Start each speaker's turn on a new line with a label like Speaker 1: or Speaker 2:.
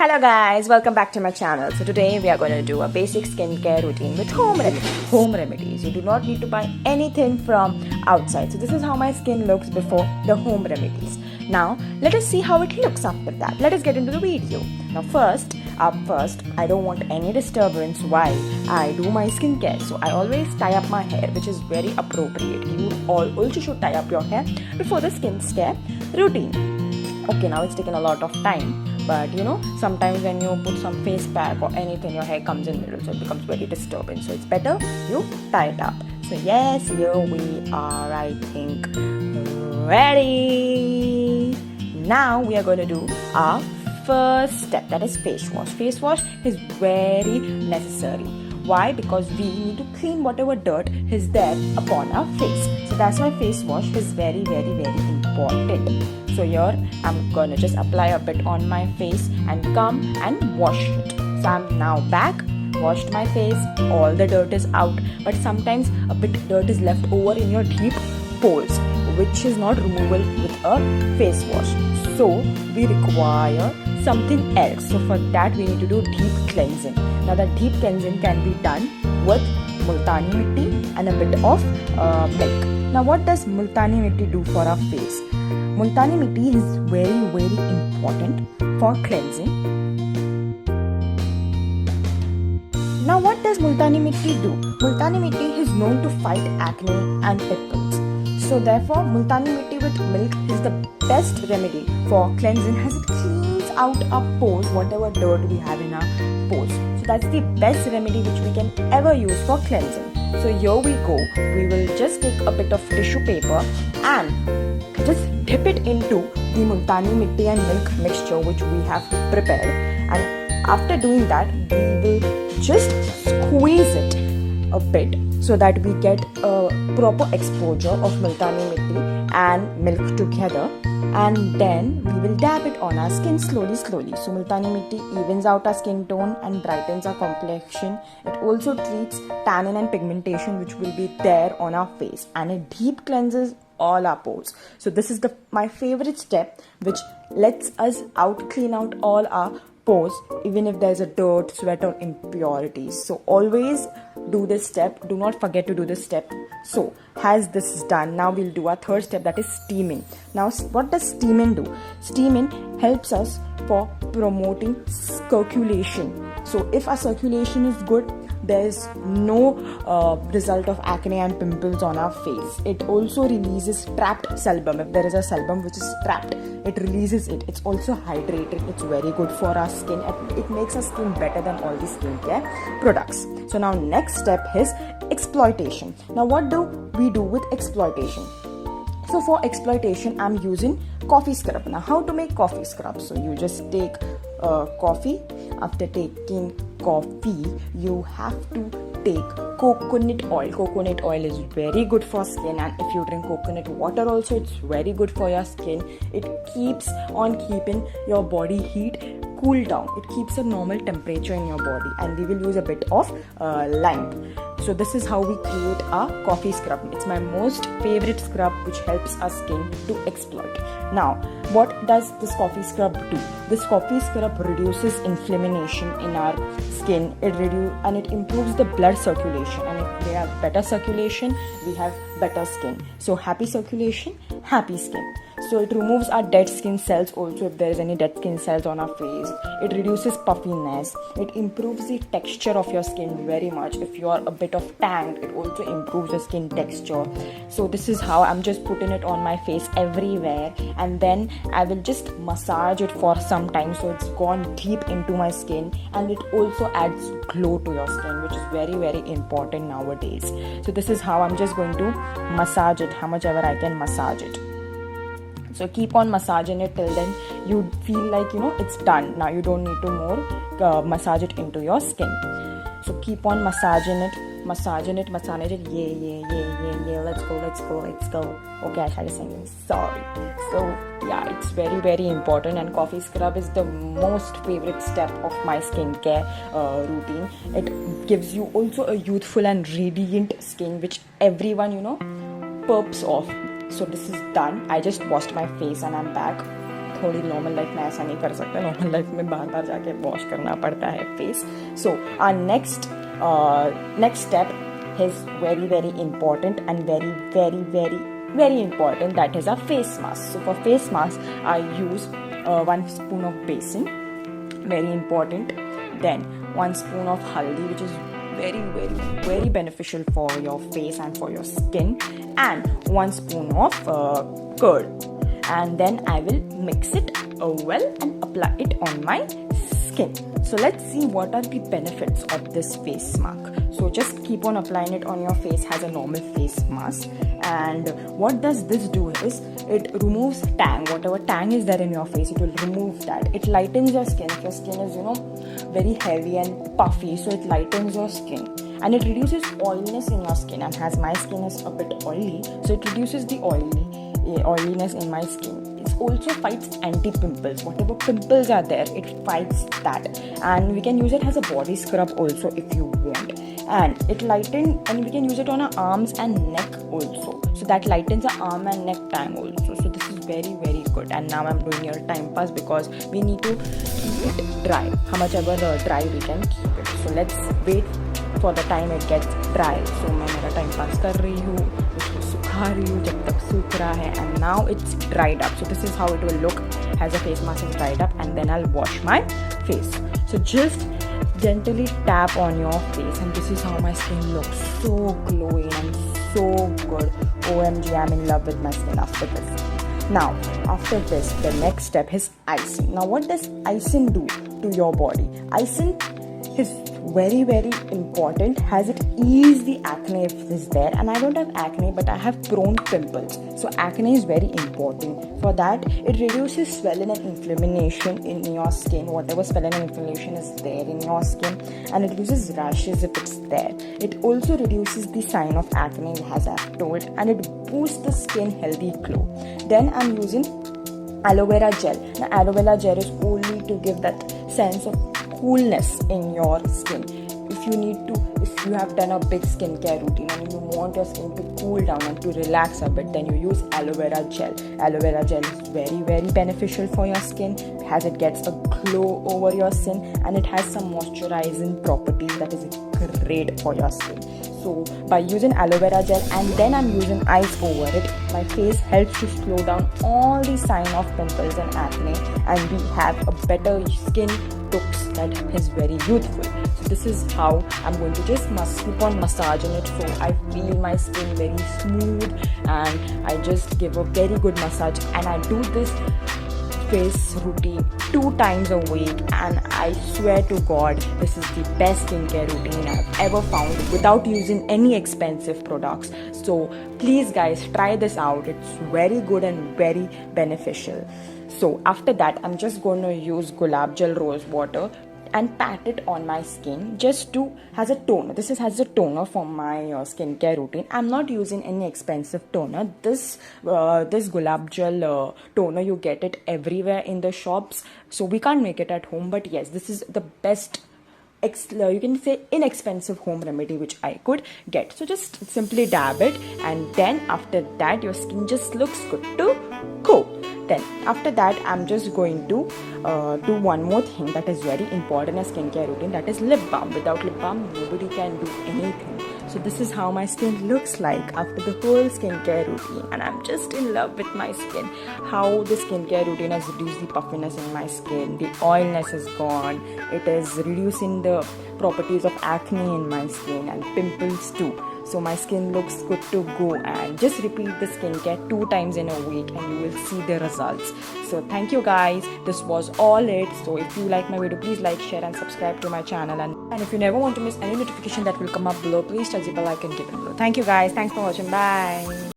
Speaker 1: Hello guys, welcome back to my channel. So today we are going to do a basic skincare routine with home remedies. Home remedies. You do not need to buy anything from outside. So this is how my skin looks before the home remedies. Now let us see how it looks after that. Let us get into the video. Now first, I don't want any disturbance while I do my skincare. So I always tie up my hair, which is very appropriate. You all also should tie up your hair before the skincare routine. Okay, now it's taken a lot of time. But sometimes when you put some face pack or anything, your hair comes in middle, so it becomes very disturbing. So it's better you tie it up. So yes, here we are, I think, ready. Now we are going to do our first step, that is face wash. Face wash is very necessary. Why? Because we need to clean whatever dirt is there upon our face. So that's why face wash is very, very, very important. So here I'm gonna just apply a bit on my face and come and wash it. So I'm now back, washed my face, all the dirt is out, but sometimes a bit dirt is left over in your deep pores, which is not removable with a face wash. So we require something else. So for that we need to do deep cleansing. Now that deep cleansing can be done with multani mitti and a bit of milk. Now what does multani mitti do for our face? Multani mitti is very, very important for cleansing. Now what does multani mitti do? Multani mitti is known to fight acne and pimples. So therefore multani mitti with milk is the best remedy for cleansing, as it cleans out our pores, whatever dirt we have in our pores. So that's the best remedy which we can ever use for cleansing. So here we go. We will just take a bit of tissue paper and just dip it into the multani mitti and milk mixture which we have prepared. And after doing that, we will just squeeze it a bit so that we get a proper exposure of multani mitti and milk together. And then we will dab it on our skin slowly. So multani mitti evens out our skin tone and brightens our complexion. It also treats tannin and pigmentation which will be there on our face, and it deep cleanses all our pores. So this is my favorite step, which lets us clean out all our pores, even if there's a dirt, sweat or impurities. So always do this step. Do not forget to do this step. So as this is done, now we'll do our third step, that is steaming. Now what does steaming do? Steaming helps us for promoting circulation. So if our circulation is good, there is no result of acne and pimples on our face. It also releases trapped sebum. If there is a sebum which is trapped, it releases it. It's also hydrating. It's very good for our skin. It makes our skin better than all the skincare products. So now next step is exploitation. Now what do we do with exploitation? So for exploitation, I'm using coffee scrub. Now how to make coffee scrub? So you just take coffee. After taking coffee, you have to take coconut oil. Coconut oil is very good for skin, and if you drink coconut water also, it's very good for your skin. It keeps on keeping your body heat cool down. It keeps a normal temperature in your body, and we will use a bit of lime. So this is how we create a coffee scrub. It's my most favorite scrub which helps our skin to exploit. Now what does this coffee scrub do? This coffee scrub reduces inflammation in our skin. It improves the blood circulation, and if we have better circulation, we have better skin. So happy circulation, happy skin. So it removes our dead skin cells also, if there is any dead skin cells on our face. It reduces puffiness. It improves the texture of your skin very much. If you are a bit of tanned, it also improves the skin texture. So this is how I'm just putting it on my face everywhere, and then I will just massage it for some time so it's gone deep into my skin, and it also adds glow to your skin, which is very, very important nowadays. So this is how I'm just going to massage it, how much ever I can massage it. So keep on massaging it till then you feel like it's done. Now you don't need to more massage it into your skin. So keep on massaging it. Yeah. Let's go. Okay, I started singing. Sorry. So yeah, it's very, very important, and coffee scrub is the most favorite step of my skincare routine. It gives you also a youthful and radiant skin, which everyone perps off. So this is done. I just washed my face and I'm back. थोड़ी normal life में ऐसा नहीं कर सकते, normal life में बार बार जाके wash करना पड़ता है face. So our next step is very important and very important, that is a face mask. So for face mask I use 1 spoon of besan, very important, then 1 spoon of haldi, which is very beneficial for your face and for your skin, and 1 spoon of curd, and then I will mix it well and apply it on my skin. So let's see what are the benefits of this face mask. So just keep on applying it on your face as a normal face mask. And what does this do is it removes tang, whatever tang is there in your face, it will remove that. It lightens your skin. If your skin is very heavy and puffy, so it lightens your skin, and it reduces oiliness in your skin. And as my skin is a bit oily, so it reduces the oiliness in my skin. It also fights anti-pimples. Whatever pimples are there, it fights that. And we can use it as a body scrub also if you want. And it lightens, and we can use it on our arms and neck also. So that lightens the arm and neck tang also. So this is very good. And now I'm doing your time pass because we need to keep it dry. How much ever dry we can keep it. So let's wait for the time it gets dry. So मैं मेरा time pass कर रही हूँ, उसको सुखा रही हूँ जब तक सूख रहा है. And now it's dried up. So this is how it will look as the face mask is dried up. And then I'll wash my face. So just gently tap on your face, and this is how my skin looks. So glowing and so good. OMG, I'm in love with my skin after this. Now, after this, the next step is icing. Now, what does icing do to your body? Icing is very important, as it eases the acne if it is there. And I don't have acne, but I have prone pimples. So acne is very important. For that, it reduces swelling and inflammation in your skin, whatever swelling and inflammation is there in your skin, and it reduces rashes if it's there. It also reduces the sign of acne, as I've told, and it boosts the skin healthy glow. Then I'm using aloe vera gel. Now aloe vera gel is only to give that sense of coolness in your skin. If you have done a big skincare routine and you want your skin to cool down and to relax a bit, then you use aloe vera gel. Aloe vera gel is very beneficial for your skin, as it gets a glow over your skin, and it has some moisturizing properties that is great for your skin. So by using aloe vera gel and then I'm using ice over it, my face helps to slow down all the sign of pimples and acne, and we have a better skin looks that is very youthful. So this is how I'm going to just keep on massaging it, so I feel my skin very smooth, and I just give a very good massage. And I do this face routine 2 times a week, and I swear to God, this is the best skincare routine I've ever found without using any expensive products. So please guys, try this out. It's very good and very beneficial. So after that, I'm just going to use Gulab Jal Rose Water and pat it on my skin just to as a toner. This is as a toner for my skincare routine. I'm not using any expensive toner. This Gulab Jal toner, you get it everywhere in the shops, so we can't make it at home. But yes, this is the best, you can say inexpensive home remedy which I could get. So just simply dab it, and then after that your skin just looks good to go. Then after that, I'm just going to do one more thing that is very important in skincare routine, that is lip balm. Without lip balm, nobody can do anything. So this is how my skin looks like after the whole skincare routine, and I'm just in love with my skin. How the skincare routine has reduced the puffiness in my skin, the oiliness is gone, it is reducing the properties of acne in my skin and pimples too. So my skin looks good to go, and just repeat the skincare 2 times in a week and you will see the results. So thank you guys, this was all it. So if you like my video, please like, share and subscribe to my channel, and if you never want to miss any notification that will come up below, please touch the bell icon given below. Thank you guys, thanks for watching, bye.